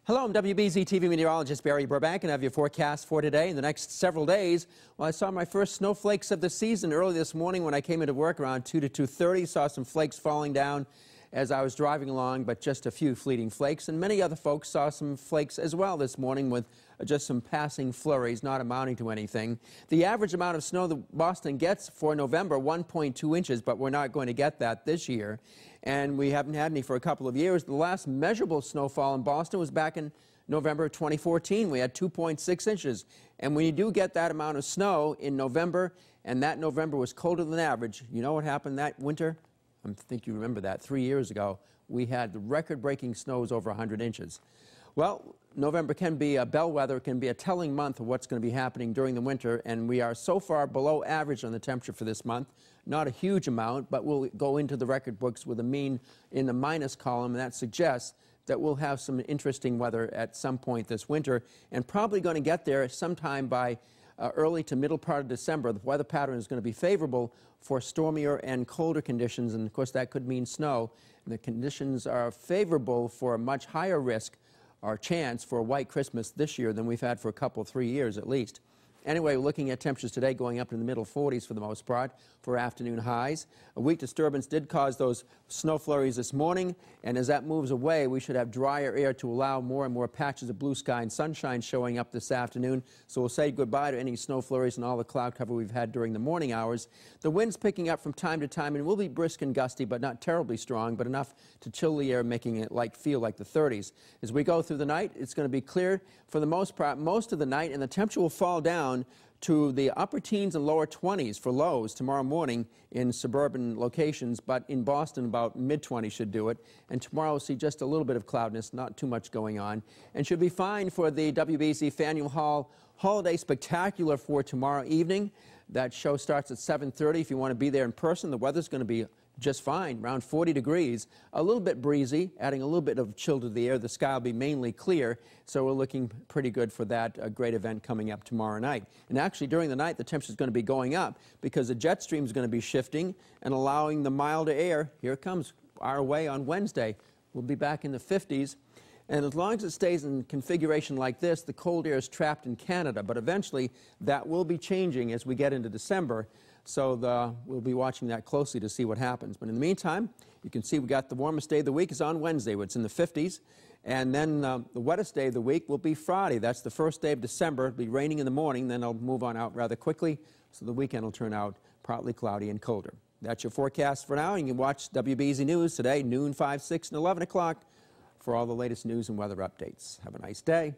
Hello, I'm WBZ TV meteorologist Barry Burbank, and I have your forecast for today and the next several days. Well, I saw my first snowflakes of the season early this morning when I came into work around 2 to 2:30. Saw some flakes falling down as I was driving along, but just a few fleeting flakes. And many other folks saw some flakes as well this morning with just some passing flurries, not amounting to anything. The average amount of snow that Boston gets for November, 1.2 inches, but we're not going to get that this year. And we haven't had any for a couple of years. The last measurable snowfall in Boston was back in November 2014. We had 2.6 inches. And when you do get that amount of snow in November, and that November was colder than average, you know what happened that winter? I think you remember that 3 years ago. We had the record-breaking snows over 100 inches. Well, November can be a bellwether, can be a telling month of what's going to be happening during the winter, and we are so far below average on the temperature for this month. Not a huge amount, but we'll go into the record books with a mean in the minus column, and that suggests that we'll have some interesting weather at some point this winter, and probably going to get there sometime by early to middle part of December. The weather pattern is going to be favorable for stormier and colder conditions, and of course that could mean snow. And the conditions are favorable for a much higher risk or chance for a white Christmas this year than we've had for a couple, 3 years at least. Anyway, looking at temperatures today going up in the middle 40s for the most part for afternoon highs. A weak disturbance did cause those snow flurries this morning, and as that moves away, we should have drier air to allow more and more patches of blue sky and sunshine showing up this afternoon. So we'll say goodbye to any snow flurries and all the cloud cover we've had during the morning hours. The wind's picking up from time to time and will be brisk and gusty, but not terribly strong, but enough to chill the air, making it feel like the 30s. As we go through the night, it's going to be clear for the most part most of the night, and the temperature will fall down to the upper teens and lower 20s for lows tomorrow morning in suburban locations, but in Boston about mid-20s should do it. And tomorrow we'll see just a little bit of cloudiness, not too much going on, and should be fine for the WBZ Faneuil Hall Holiday Spectacular for tomorrow evening. That show starts at 7:30. If you want to be there in person, the weather's going to be just fine, around 40 degrees, a little bit breezy, adding a little bit of chill to the air. The sky will be mainly clear, so we're looking pretty good for that great event coming up tomorrow night. And actually, during the night, the temperature is going to be going up because the jet stream is going to be shifting and allowing the milder air. Here it comes our way on Wednesday. We'll be back in the 50s. And as long as it stays in configuration like this, the cold air is trapped in Canada. But eventually, that will be changing as we get into December. So we'll be watching that closely to see what happens. But in the meantime, you can see we got the warmest day of the week is on Wednesday, where it's in the 50s. And then the wettest day of the week will be Friday. That's the first day of December. It'll be raining in the morning, then it'll move on out rather quickly. So the weekend will turn out partly cloudy and colder. That's your forecast for now. You can watch WBZ News today, noon, 5, 6, and 11 o'clock for all the latest news and weather updates. Have a nice day.